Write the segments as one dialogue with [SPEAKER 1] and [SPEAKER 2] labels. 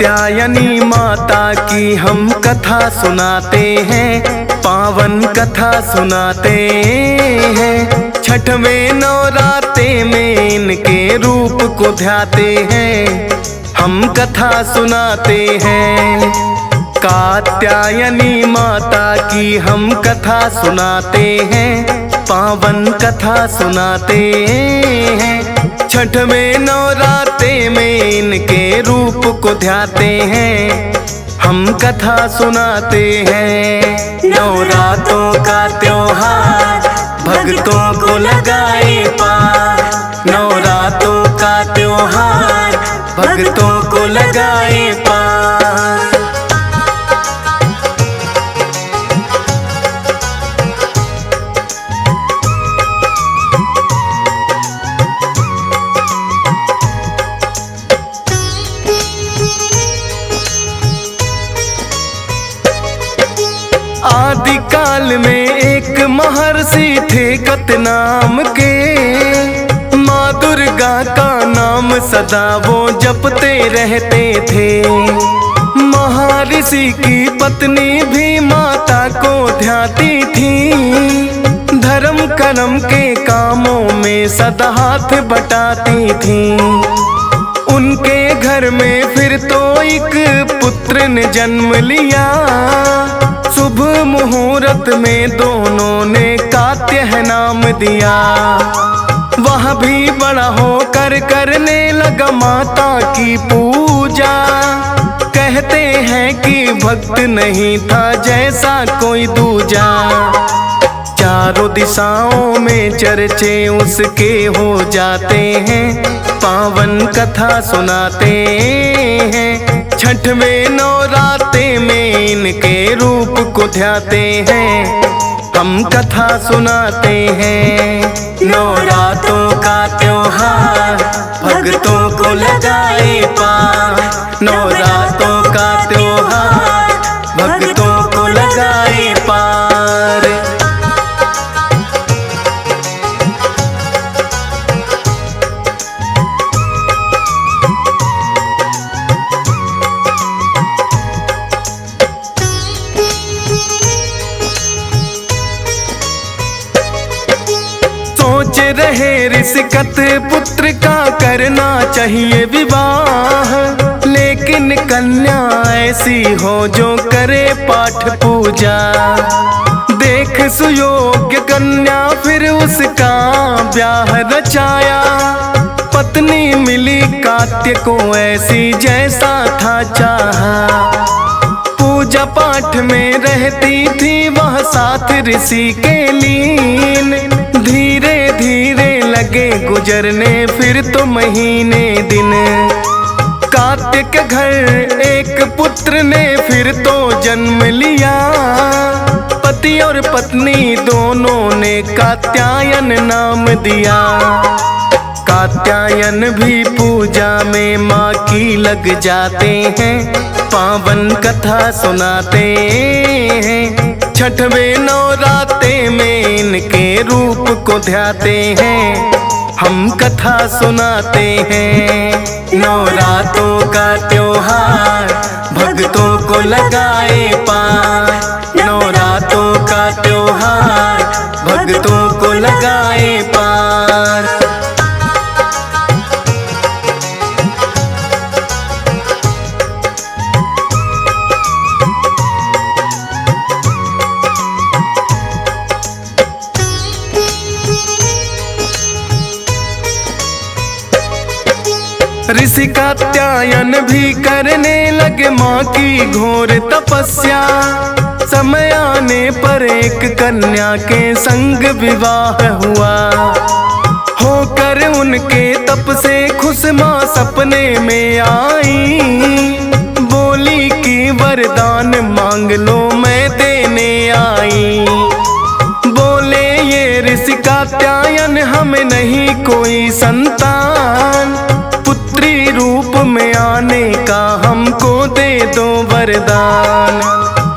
[SPEAKER 1] कात्यायनी माता की हम कथा सुनाते हैं, पावन कथा सुनाते हैं। छठवें नवरात्रे में इनके रूप को ध्याते हैं, हम कथा सुनाते हैं। कात्यायनी माता की हम कथा सुनाते हैं, पावन कथा सुनाते हैं। छठवें नवरात्रे में इनके रूप को ध्याते हैं, हम कथा सुनाते हैं। नवरात्रों का त्योहार भक्तों को लगाए पार, नवरात्रों का त्योहार भक्तों को लगाए पार। आदि काल में एक महर्षि थे कत नाम के, माँ दुर्गा का नाम सदा वो जपते रहते थे। महर्षि की पत्नी भी माता को ध्याती थी, धर्म कर्म के कामों में सदा हाथ बटाती थी। उनके घर में फिर तो एक पुत्र ने जन्म लिया, शुभ मुहूर्त में दोनों ने कात्यायन नाम दिया। वह भी बड़ा होकर करने लगा माता की पूजा, कहते हैं कि भक्त नहीं था जैसा कोई दूजा। चारों दिशाओं में चर्चे उसके हो जाते हैं, पावन कथा सुनाते हैं। छठवें नवरात्रे में इनके रूप को ध्याते हैं, हम कथा सुनाते हैं। नवरात्रों का त्योहार भक्तों को लगाए पार, नवरात्रों का त्योहार भक्तों को लगाए पार। सोच रहे ऋषिकत पुत्र का करना चाहिए विवाह, लेकिन कन्या ऐसी हो जो करे पाठ पूजा। देख सुयोग्य कन्या फिर उसका ब्याह रचाया, पत्नी मिली कात्य को ऐसी जैसा था चाहा। पूजा पाठ में रहती थी वह साथ ऋषि के लीन, धीरे धीरे लगे गुजरने फिर तो महीने दिन। कात्य के घर एक पुत्र ने फिर तो जन्म लिया, पति और पत्नी दोनों ने कात्यायन नाम दिया। कात्यायन भी पूजा में माँ की लग जाते हैं, पावन कथा सुनाते हैं। छठवें नवरात्रे में इनके रूप को ध्याते हैं, हम कथा सुनाते हैं। नवरात्रों का त्योहार भक्तों को लगाए पार, नवरात्रों का त्योहार भक्तों को लगाए पार। ऋषि कात्यायन भी करने लगे माँ की घोर तपस्या। समय आने पर एक कन्या के संग विवाह हुआ, होकर उनके तप से खुश माँ सपने में आई। बोली कि वरदान मांग लो मैं देने आई। बोले ये ऋषि कात्यायन हमें नहीं कोई संतान, पुत्री रूप में आने का हमको दे दो वरदान।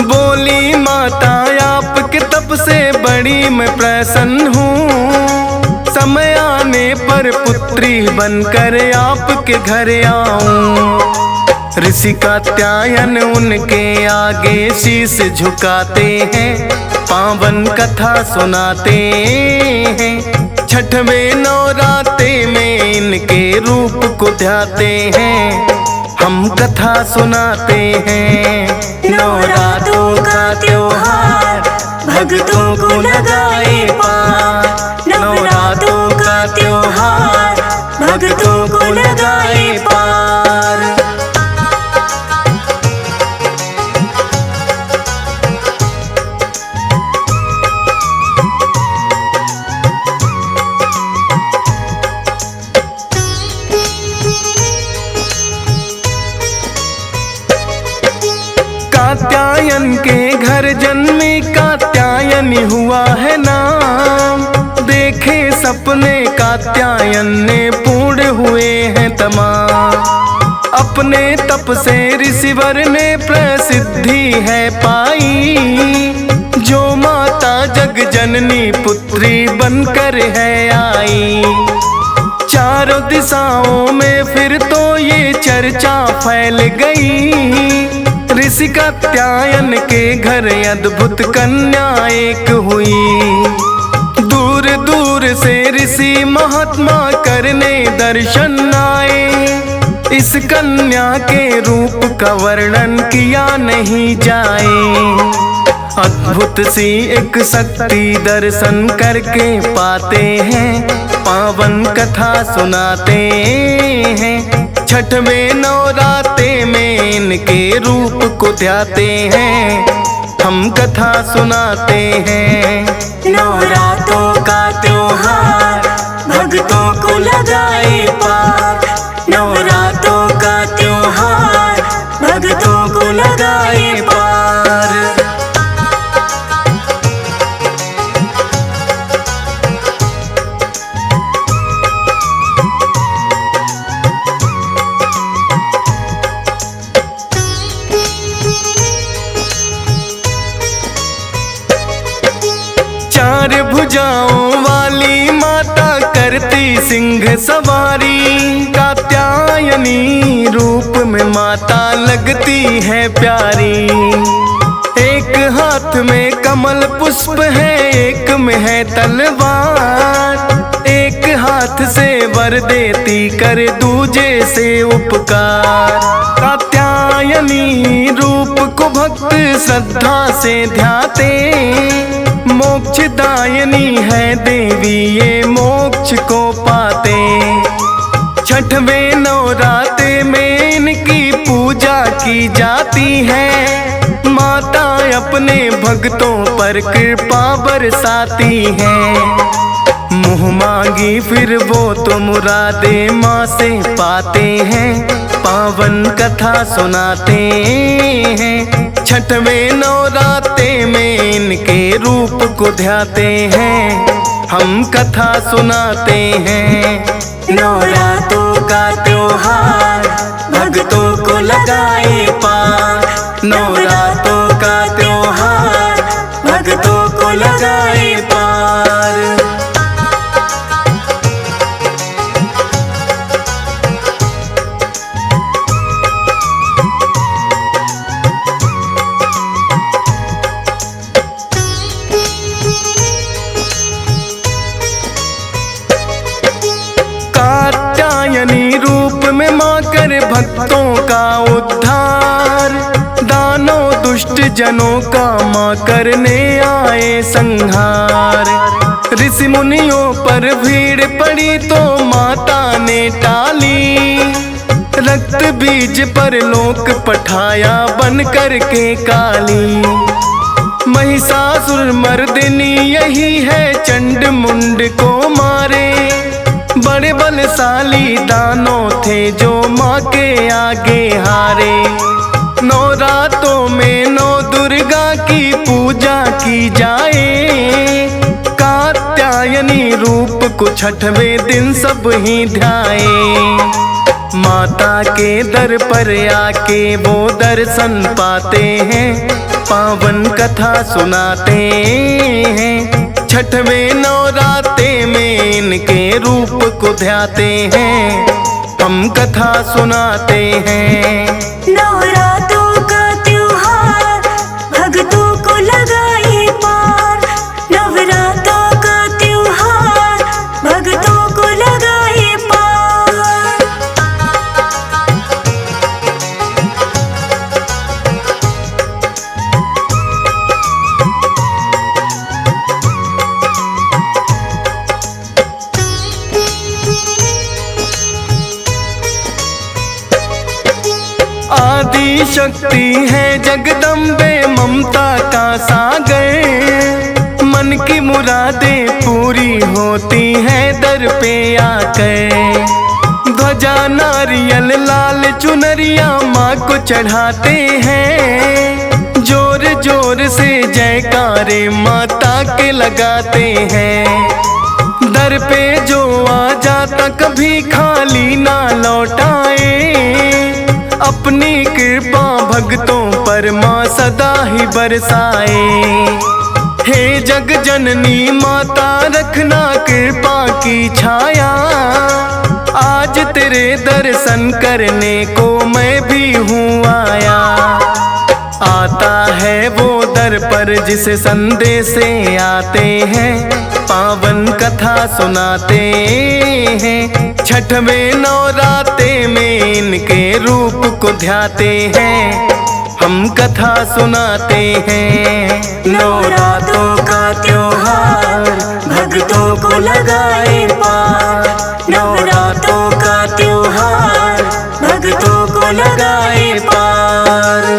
[SPEAKER 1] बोली माता आपके तप से बड़ी मैं प्रसन्न हूँ, समय आने पर पुत्री बनकर आपके घर आऊं। ऋषि कात्यायन उनके आगे शीश झुकाते हैं, पावन कथा सुनाते हैं। छठवें नवरात्रे में इनके रूप को ध्याते हैं, हम कथा सुनाते हैं।
[SPEAKER 2] नवरात्रों का त्योहार भक्तों को लगाए पार, नवरात्रों का त्योहार भक्तों को लगाए पार।
[SPEAKER 1] कात्यायन के घर जन्मे कात्यायनी हुआ है नाम, देखे सपने कात्यायन ने पूर्ण हुए हैं तमाम। अपने तप से ऋषिवर ने प्रसिद्धि है पाई, जो माता जग जननी पुत्री बनकर है आई। चारों दिशाओं में फिर तो ये चर्चा फैल गई, ऋषि कात्यायन के घर अद्भुत कन्या एक हुई। दूर दूर से ऋषि महात्मा करने दर्शन आए, इस कन्या के रूप का वर्णन किया नहीं जाए। अद्भुत सी एक शक्ति दर्शन करके पाते हैं, पावन कथा सुनाते हैं। छठवें नवरात्रे में इनके रूप को ध्याते हैं, हम कथा सुनाते हैं।
[SPEAKER 2] नवरात्रों का त्योहार भक्तों को लगाए पार, नवरात्रों का त्योहार भक्तों को लगाए पार।
[SPEAKER 1] चार भुजाओं वाली माता करती सिंह सवारी, कात्यायनी रूप में माता लगती है प्यारी। एक हाथ में कमल पुष्प है, एक में है तलवार, एक हाथ से वर देती कर दूजे से उपकार। कात्यायनी रूप को भक्त श्रद्धा से ध्याते, मोक्षदायिनी है देवी ये मोक्ष को पाते। छठवें नवरात्रे में इनकी पूजा की जाती है, माता अपने भक्तों पर कृपा बरसाती है। मुँह मांगी फिर वो तो मुरादे माँ से पाते हैं, पावन कथा सुनाते हैं। छठवें नवरात्रे में इनके रूप को ध्याते हैं, हम कथा सुनाते हैं।
[SPEAKER 2] नवरात्रों का त्योहार भक्तों को लगाए पार, नवरात्रों का त्योहार भक्तों को लगाए पार।
[SPEAKER 1] कात्यायनी रूप में माँ कर भक्तों का उद्धार, दानों दुष्ट जनों का माँ करने आए संहार। ऋषि मुनियों पर भीड़ पड़ी तो माता ने टाली, रक्त बीज पर लोक पठाया बन कर के काली। महिषासुर मर्दिनी यही है चंड मुंड को मारे, बड़े बलशाली दानों थे जो माँ के आगे हारे। नवरात्रों में नौ दुर्गा की पूजा की जाए, कात्यायनी रूप को छठवें दिन सब ही ध्याए। माता के दर पर आके वो दर्शन पाते हैं, पावन कथा सुनाते हैं। छठवें नवरात्रे में इनके रूप को ध्याते हैं, हम कथा सुनाते हैं।
[SPEAKER 2] नवरात्रों का त्योहार भक्तों को लगाए पार। नवरात्रों का त्योहार भक्तों को लगाए पार।
[SPEAKER 1] आदि शक्ति है जगदम्बे ममता का सागर। मन की मुरादें पूरी होती हैं दर पे आकर। ध्वजा नारियल लाल चुनरिया माँ को चढ़ाते हैं। जोर जोर से जयकारे माता के लगाते हैं। दर पे जो आ जाता कभी खाली ना लौटाए। अपनी कृपा भक्तों पर माँ सदा ही बरसाए। हे जग जननी माता रखना कृपा की छाया। आज तेरे दर्शन करने को मैं भी हूँ आया। आता है वो दर पर जिसे संदेशे आते हैं। पावन कथा सुनाते हैं। छठवें नवराते में इनके रूप को ध्याते हैं। हम कथा सुनाते हैं।
[SPEAKER 2] नवरात्रों का त्योहार भक्तों को लगाए पार। नवरात्रों का त्योहार भक्तों को लगाए पार।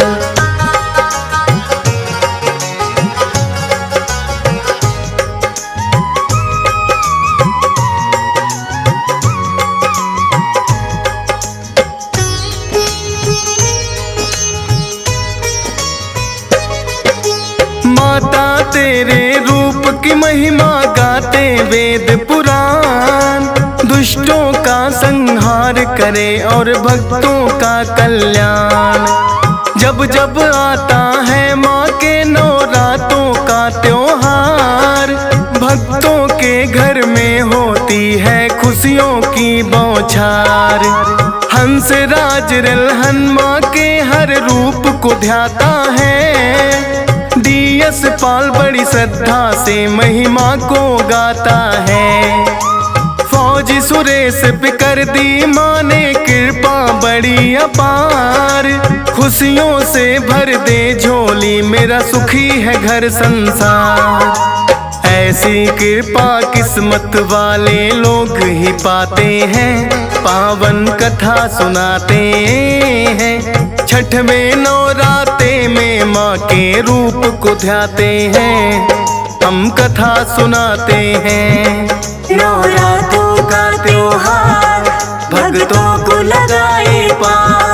[SPEAKER 1] माता तेरे रूप की महिमा गाते वेद पुराण। दुष्टों का संहार करे और भक्तों का कल्याण। जब जब आता है माँ के नवरातों का त्योहार। भक्तों के घर में होती है खुशियों की बौछार। हंस राज रलहन माँ के हर रूप को ध्याता है। डीएस पाल बड़ी श्रद्धा से महिमा को गाता है। फौजी सुरेश पे कर दी माँ ने कृपा बड़ी अपार। खुशियों से भर दे झोली मेरा सुखी है घर संसार। ऐसी कृपा किस्मत वाले लोग ही पाते हैं। पावन कथा सुनाते हैं। छठवें नवराते में माँ के रूप को ध्याते हैं। हम कथा सुनाते हैं।
[SPEAKER 2] नवरात्रों का त्योहार भक्तों को लगाए पार।